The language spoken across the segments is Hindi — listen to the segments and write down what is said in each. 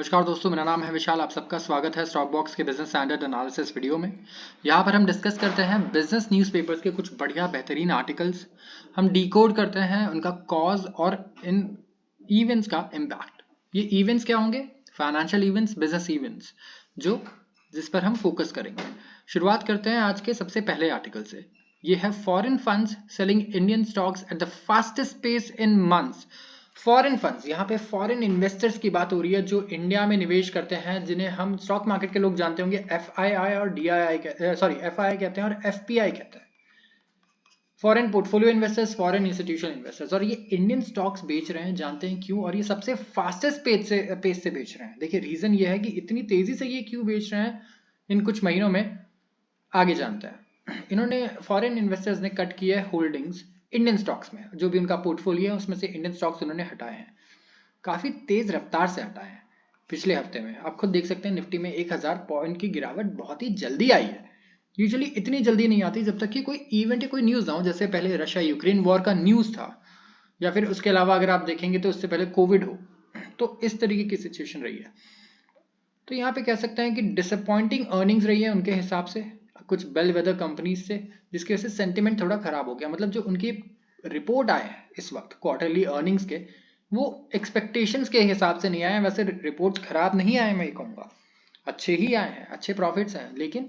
नमस्कार दोस्तों, मेरा नाम है विशाल। आप सबका स्वागत है स्टॉक बॉक्स के बिजनेस स्टैंडर्ड एनालिसिस वीडियो में। यहाँ पर हम डिस्कस करते हैं बिजनेस न्यूज़पेपर्स के कुछ बढ़िया बेहतरीन आर्टिकल्स। हम डिकोड करते हैं उनका कॉज और इन इवेंट्स का इम्पैक्ट। ये इवेंट्स क्या होंगे? फाइनेंशियल इवेंट्स, बिजनेस इवेंट्स, जिस पर हम फोकस करेंगे। शुरुआत करते हैं आज के सबसे पहले आर्टिकल से। ये है foreign funds selling Indian stocks at the fastest pace in months. Foreign funds, यहाँ पे फॉरेन इन्वेस्टर्स की बात हो रही है जो इंडिया में निवेश करते हैं, जिन्हें हम स्टॉक मार्केट के लोग जानते होंगे FII और DII, FII कहते हैं और FPI कहते हैं, foreign portfolio investors, foreign institutional investors. और ये इंडियन स्टॉक्स बेच रहे हैं, जानते हैं क्यों? और ये सबसे फास्टेस्ट पेज से बेच रहे हैं। देखिए रीजन ये है कि इतनी तेजी से ये क्यों बेच रहे हैं इन कुछ महीनों में, आगे जानते हैं। इन्होंने फॉरेन इन्वेस्टर्स ने कट किए होल्डिंग्स इंडियन स्टॉक्स में, जो भी उनका पोर्टफोलियो है उसमें से इंडियन स्टॉक्स उन्होंने हटाए हैं, काफी तेज रफ्तार से हटाए हैं। पिछले हफ्ते में आप खुद देख सकते हैं निफ्टी में 1000 पॉइंट की गिरावट बहुत ही जल्दी आई है। यूजुअली इतनी जल्दी नहीं आती जब तक कि कोई इवेंट या कोई न्यूज ना हो, जैसे पहले रशिया यूक्रेन वॉर का न्यूज था, या फिर उसके अलावा अगर आप देखेंगे तो उससे पहले कोविड हो। तो इस तरीके की सिचुएशन रही है। तो यहाँ पे कह सकते हैं कि डिसअपॉइंटिंग अर्निंग्स रही है उनके हिसाब से कुछ बेल वेदर कंपनीज से, जिसकी वजह से सेंटिमेंट थोड़ा खराब हो गया। मतलब जो उनकी रिपोर्ट आए हैं इस वक्त क्वार्टरली अर्निंग्स के, वो एक्सपेक्टेशंस के हिसाब से नहीं आए हैं। वैसे रिपोर्ट खराब नहीं आए, मैं ये कहूँगा अच्छे ही आए हैं, अच्छे प्रॉफिट्स हैं, लेकिन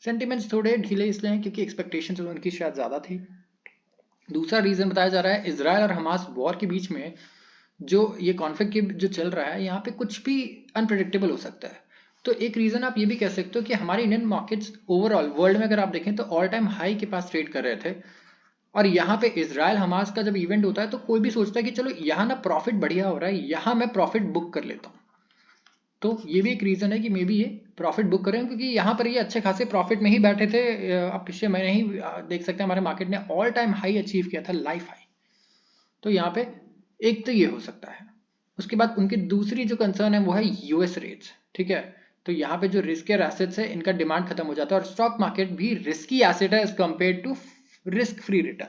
सेंटिमेंट्स थोड़े ढीले इसलिए हैं क्योंकि एक्सपेक्टेशंस उनकी शायद ज़्यादा थी। दूसरा रीज़न बताया जा रहा है इजराइल और हमास वॉर के बीच में जो ये कॉन्फ्लिक्ट जो चल रहा है, यहाँ पे कुछ भी अनप्रेडिक्टेबल हो सकता है। तो एक रीज़न आप ये भी कह सकते हो कि हमारे इंडियन मार्केट्स ओवरऑल वर्ल्ड में अगर आप देखें तो ऑल टाइम हाई के पास ट्रेड कर रहे थे, और यहाँ पे इजराइल हमास का जब इवेंट होता है तो कोई भी सोचता है कि चलो यहाँ ना प्रॉफिट बढ़िया हो रहा है, यहाँ मैं प्रॉफिट बुक कर लेता हूँ। तो ये भी एक रीज़न है कि मे बी ये प्रॉफिट बुक करें, क्योंकि यहाँ पर ये अच्छे खासे प्रॉफिट में ही बैठे थे। आप पिछले महीने ही देख सकते हैं हमारे मार्केट ने ऑल टाइम हाई अचीव किया था, लाइफ हाई। तो यहाँ पे एक तो ये हो सकता है। उसके बाद उनकी दूसरी जो कंसर्न है वो है यूएस रेट्स, ठीक है। तो यहाँ पे जो रिस्की एसेट्स है इनका डिमांड खत्म हो जाता है, और स्टॉक मार्केट भी रिस्की एसेट है as compare to risk free return.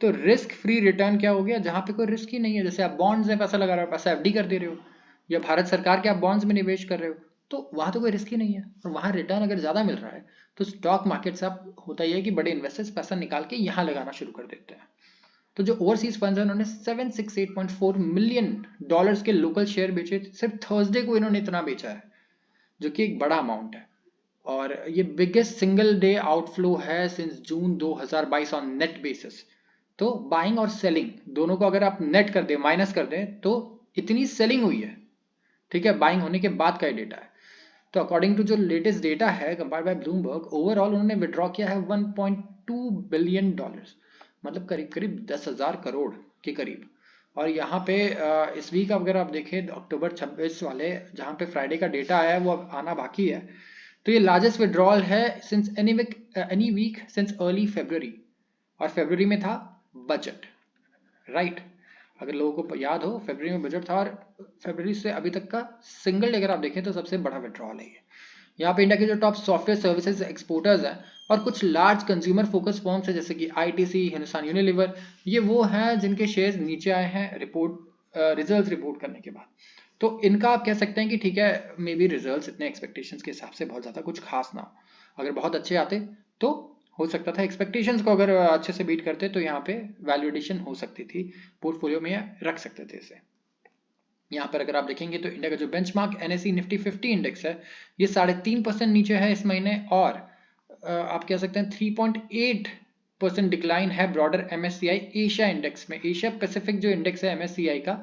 तो रिस्क फ्री रिटर्न क्या हो गया? जहां पे कोई रिस्क ही नहीं है, जैसे आप बॉन्ड्स में पैसा लगा रहे हो, पैसा FD कर दे रहे हो, या भारत सरकार के आप बॉन्ड्स में निवेश कर रहे हो, तो वहां तो कोई रिस्क ही नहीं है, और वहां रिटर्न अगर ज्यादा मिल रहा है तो स्टॉक मार्केट से आप होता ही है कि बड़े इन्वेस्टर्स पैसा निकाल के यहाँ लगाना शुरू कर देते हैं। तो जो ओवरसीज फंड्स हैं उन्होंने 768.4 मिलियन डॉलर्स के लोकल शेयर बेचे। सिर्फ थर्सडे को इन्होंने इतना बेचा है, जो कि एक बड़ा अमाउंट है, और ये बिगेस्ट सिंगल डे आउटफ्लो है since June 2022 on net basis. तो बाइंग और सेलिंग दोनों को अगर आप नेट कर दें, माइनस कर दें, तो इतनी सेलिंग हुई है, ठीक है, बाइंग होने के बाद का डेटा है। तो अकॉर्डिंग टू जो लेटेस्ट डेटा है कंपायर्ड बाय ब्लूमबर्ग, ओवरऑल उन्होंने विड्रॉ किया है 1.2 बिलियन डॉलर्स, मतलब करीब करीब 10,000 करोड़ के करीब। और यहाँ पे इस वीक अगर आप देखें अक्टूबर 26 वाले, जहाँ पे फ्राइडे का डेटा आया है वो अब आना बाकी है, तो ये लार्जेस्ट विड्रॉल है since any week since early February. और फरवरी में था बजट, राइट? अगर लोगों को याद हो, फरवरी में बजट था, और फरवरी से अभी तक का सिंगल डे अगर आप देखें तो सबसे बड़ा विड्रॉल है ये। यहाँ पे इंडिया के जो टॉप सॉफ्टवेयर सर्विसेज एक्सपोर्टर्स हैं और कुछ लार्ज कंज्यूमर फोकस फर्म्स हैं जैसे कि ITC, हिंदुस्तान यूनिलीवर, ये वो हैं जिनके शेयर्स नीचे आए हैं रिजल्ट रिपोर्ट करने के बाद। तो इनका आप कह सकते हैं कि ठीक है, मे बी रिजल्ट्स इतने एक्सपेक्टेशंस के हिसाब से बहुत ज़्यादा कुछ खास ना हो। अगर बहुत अच्छे आते तो हो सकता था, एक्सपेक्टेशंस को अगर अच्छे से बीट करते तो यहाँ पे वैल्यूएशन हो सकती थी, पोर्टफोलियो में रख सकते थे इसे। यहाँ पर अगर आप देखेंगे तो इंडिया का जो बेंचमार्क NSE निफ्टी 50 इंडेक्स है, ये 3.5% नीचे है इस महीने, और आप कह सकते हैं 3.8% डिक्लाइन है ब्रॉडर MSCI एशिया इंडेक्स में। एशिया पैसिफिक जो इंडेक्स है MSCI का,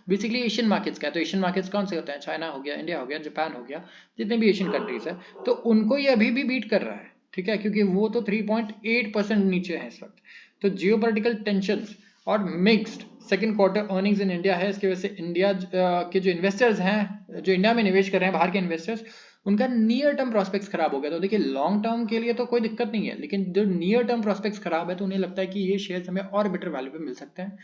बेसिकली एशियन मार्केट्स का है। तो एशियन मार्केट्स कौन से होते हैं? चाइना हो गया, इंडिया हो गया, जापान हो गया, जितने भी एशियन कंट्रीज है, तो उनको ये अभी भी बीट कर रहा है, ठीक है, क्योंकि वो तो 3.8% नीचे है इस वक्त। तो जियोपॉलिटिकल टेंशन और mixed second quarter earnings in India है, इसकी वजह से इंडिया के जो इन्वेस्टर्स हैं, जो इंडिया में निवेश कर रहे हैं बाहर के इन्वेस्टर्स, उनका नियर टर्म प्रोस्पेक्ट्स खराब हो गया। तो देखिए लॉन्ग टर्म के लिए तो कोई दिक्कत नहीं है, लेकिन जो नियर टर्म प्रोस्पेक्ट्स खराब है तो उन्हें लगता है कि ये शेयर्स हमें और बेटर वैल्यू पे मिल सकते हैं,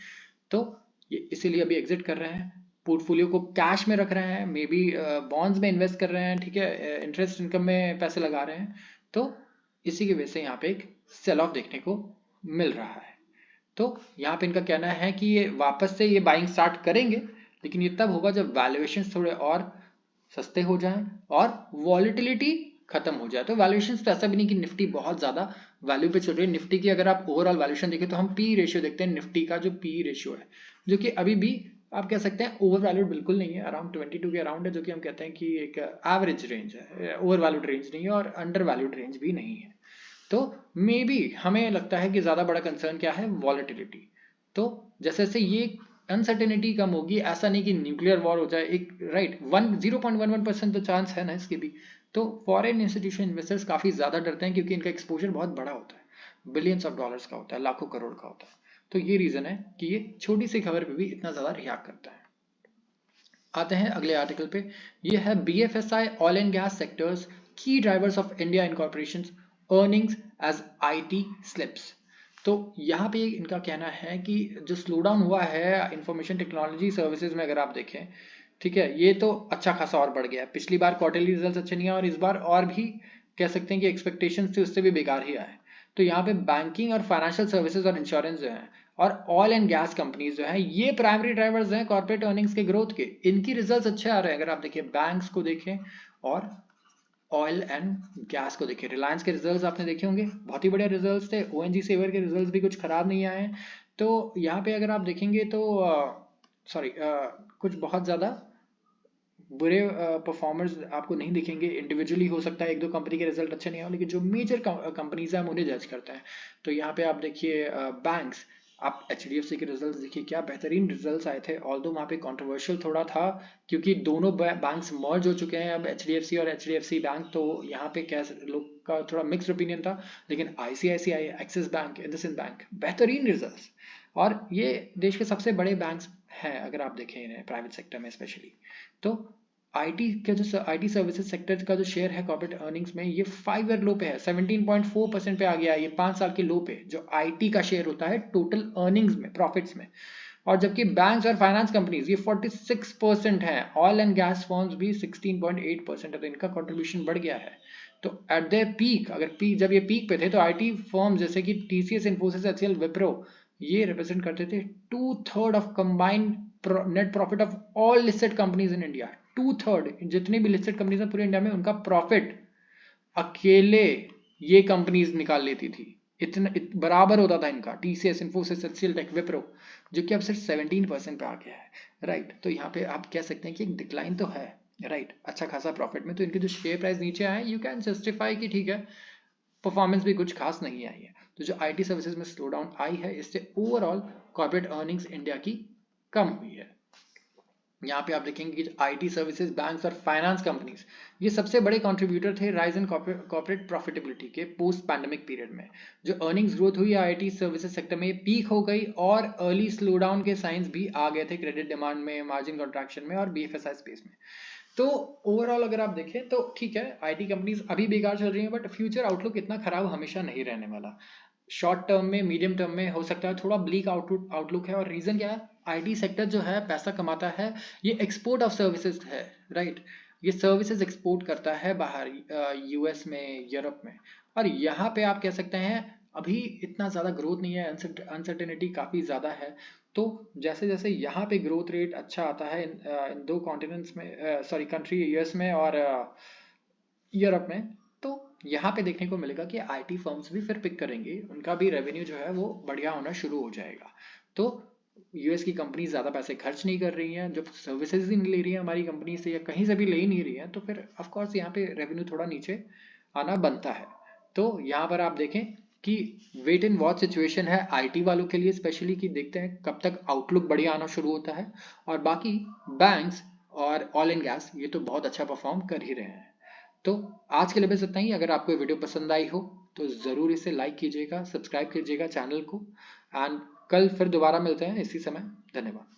तो ये इसीलिए अभी एग्जिट कर रहे हैं। पोर्टफोलियो को कैश में रख रहे हैं, मे बी बॉन्ड्स में इन्वेस्ट कर रहे हैं, ठीक है, इंटरेस्ट इनकम में पैसे लगा रहे हैं। तो इसी की वजह से यहाँ पे एक सेल ऑफ देखने को मिल रहा है। तो यहाँ पे इनका कहना है कि ये वापस से ये बाइंग स्टार्ट करेंगे, लेकिन ये तब होगा जब वैल्यूएशन थोड़े और सस्ते हो जाएं और वॉलिटिलिटी खत्म हो जाए। तो वैल्यूएशंस तो ऐसा भी नहीं कि निफ्टी बहुत ज्यादा वैल्यू पे चल रही है। निफ्टी की अगर आप ओवरऑल वैल्यूएशन देखें तो हम पी रेशियो देखते हैं, निफ्टी का जो पी रेशियो है जो कि अभी भी आप कह सकते हैं ओवर वैल्यूड बिल्कुल नहीं है, अराउंड 22 के अराउंड है, जो कि हम कहते हैं कि एक एवरेज रेंज है, ओवर वैल्यूड रेंज नहीं है और अंडर वैल्यूड रेंज भी नहीं है। तो मे बी हमें लगता है कि ज्यादा बड़ा कंसर्न क्या है, वॉलेटिलिटी। तो जैसे जैसे ये अनसर्टेनिटी कम होगी, ऐसा नहीं कि न्यूक्लियर वॉर हो जाए एक, राइट, 0.11% तो चांस है ना इसके भी। तो फॉरेन इंस्टीट्यूशन इन्वेस्टर्स काफी ज्यादा डरते हैं क्योंकि इनका एक्सपोजर बहुत बड़ा होता है, बिलियंस ऑफ डॉलर्स का होता है, लाखों करोड़ का होता है। तो ये रीजन है कि ये छोटी सी खबर पे भी इतना ज्यादा रिएक्ट करता है। आते हैं अगले आर्टिकल पे। ये है BFSI oil and gas sectors की drivers of India incorporation earnings as IT slips. तो यहाँ पे इनका कहना है कि जो स्लो डाउन हुआ है इंफॉर्मेशन टेक्नोलॉजी सर्विसेज में, अगर आप देखें, ठीक है, ये तो अच्छा खासा और बढ़ गया है। पिछली बार क्वार्टरली रिजल्ट्स अच्छे नहीं आए और इस बार और भी कह सकते हैं कि एक्सपेक्टेशंस थे उससे भी बेकार ही आए। तो यहाँ पे बैंकिंग और फाइनेंशियल सर्विसेज और इंश्योरेंस जो है और ऑयल एंड गैस कंपनीज जो है ये प्राइमरी ड्राइवर्स हैं कॉर्पोरेट अर्निंग्स के ग्रोथ के। इनकी रिजल्ट्स अच्छे आ रहे हैं। अगर आप देखिए बैंक्स को देखें और ऑयल एंड गैस को देखिए, रिलायंस के रिजल्ट्स आपने देखे होंगे, बहुत ही बढ़िया रिजल्ट्स थे। ओएनजी सेवर के रिजल्ट्स भी कुछ खराब नहीं आए हैं। तो यहाँ पे अगर आप देखेंगे तो सॉरी कुछ बहुत ज़्यादा बुरे परफॉर्मर्स आपको नहीं दिखेंगे। इंडिविजुअली हो सकता है एक दो कंपनी के रिजल्ट अच्छे नहीं हो, लेकिन जो मेजर कंपनीज हैं हम उन्हें जज करते हैं। तो यहाँ पे आप देखिए बैंक्स, आप एचडीएफसी के रिजल्ट्स देखिए, क्या बेहतरीन रिजल्ट्स आए थे। ऑल्दो वहाँ पे कंट्रोवर्शियल थोड़ा था क्योंकि दोनों बैंक्स मर्ज हो चुके हैं अब, एचडीएफसी और एचडीएफसी बैंक। तो यहाँ पे क्या लोग का थोड़ा मिक्स्ड ओपिनियन था, लेकिन ICICI, axis bank, IndusInd bank, बेहतरीन रिजल्ट्स। और ये देश के सबसे बड़े बैंक्स हैं अगर आप देखें इन्हें प्राइवेट सेक्टर में स्पेशली। तो आईटी का जो आईटी सर्विसेज सेक्टर का जो शेयर है कॉर्पोरेट अर्निंग्स में, ये 5 ईयर लो पे है, 17.4% पे आ गया है। ये 5 साल के लो पे जो आईटी का शेयर होता है टोटल अर्निंग्स में, प्रॉफिट्स में। और जबकि बैंक्स और फाइनेंस कंपनीज ये 46% है, ऑयल एंड गैस फर्म्स भी 16.8% है। तो इनका कंट्रीब्यूशन बढ़ गया है। तो एट द पीक, अगर पीक जब ये पीक पे थे तो आईटी फर्म जैसे कि टीसीएस, इन्फोसिस, एचसीएल, विप्रो ये रिप्रेजेंट करते थे 2/3 of combined net profit of all listed companies in India. 2/3 जितनी भी लिस्टेड कंपनीज हैं पूरे इंडिया में, उनका प्रॉफिट अकेले ये कंपनीज निकाल लेती थी। इतना बराबर होता था इनका, TCS, Infosys, HCL, Tech, Wipro, जो कि अब सिर्फ 17% पे आ गया है, राइट। तो यहाँ पे आप कह सकते हैं कि एक डिक्लाइन तो है, राइट, अच्छा खासा प्रॉफिट में। तो इनके जो शेयर प्राइस नीचे आए, यू कैन जस्टिफाई कि ठीक है, परफॉर्मेंस भी कुछ खास नहीं आई है। तो जो आईटी सर्विसेज में स्लो डाउन आई है, इससे ओवरऑल कॉर्पोरेट अर्निंग्स इंडिया की कम हुई है। यहाँ पे आप देखेंगे कि आईटी सर्विसेज, बैंक्स और फाइनेंस कंपनीज ये सबसे बड़े कंट्रीब्यूटर थे राइज इन कॉर्पोरेट प्रॉफिटेबिलिटी के पोस्ट पैंडेमिक पीरियड में। जो अर्निंग्स ग्रोथ हुई आईटी सर्विसेज सेक्टर में पीक हो गई और अर्ली स्लो डाउन के साइंस भी आ गए थे क्रेडिट डिमांड में, मार्जिन कॉन्ट्रैक्शन में और बीएफएसआई स्पेस में। तो ओवरऑल अगर आप देखें तो ठीक है, आईटी कंपनीज अभी बेकार चल रही हैं, बट फ्यूचर आउटलुक इतना खराब हमेशा नहीं रहने वाला। शॉर्ट टर्म में, मीडियम टर्म में हो सकता है थोड़ा ब्लीक आउटलुक है। और रीजन क्या है, आईटी सेक्टर जो है पैसा कमाता है, ये एक्सपोर्ट ऑफ सर्विसेज है, राइट। ये सर्विसेज एक्सपोर्ट करता है बाहर, यूएस में, यूरोप में। और यहाँ पे आप कह सकते हैं अभी इतना ज़्यादा ग्रोथ नहीं है, अनसर्टेनिटी काफ़ी ज़्यादा है। तो जैसे जैसे यहाँ पे ग्रोथ रेट अच्छा आता है इन दो कॉन्टिनेंट्स में, सॉरी कंट्री, यूएस में और यूरोप में, तो यहाँ पे देखने को मिलेगा कि आईटी फर्म्स भी फिर पिक करेंगे, उनका भी रेवेन्यू जो है वो बढ़िया होना शुरू हो जाएगा। तो यूएस की कंपनी ज़्यादा पैसे खर्च नहीं कर रही हैं, जब सर्विसेज ही नहीं ले रही हैं हमारी कंपनी से या कहीं से भी ले ही नहीं रही हैं, तो फिर ऑफकोर्स यहाँ पे रेवेन्यू थोड़ा नीचे आना बनता है। तो यहाँ पर आप देखें कि वेट एंड वॉच सिचुएशन है आईटी वालों के लिए स्पेशली, कि देखते हैं कब तक आउटलुक बढ़िया आना शुरू होता है। और बाकी बैंक्स और ऑयल एंड गैस ये तो बहुत अच्छा परफॉर्म कर ही रहे हैं। तो आज के लिए बस इतना ही। अगर आपको वीडियो पसंद आई हो तो ज़रूर इसे लाइक कीजिएगा, सब्सक्राइब कीजिएगा चैनल को, एंड कल फिर दोबारा मिलते हैं इसी समय। धन्यवाद।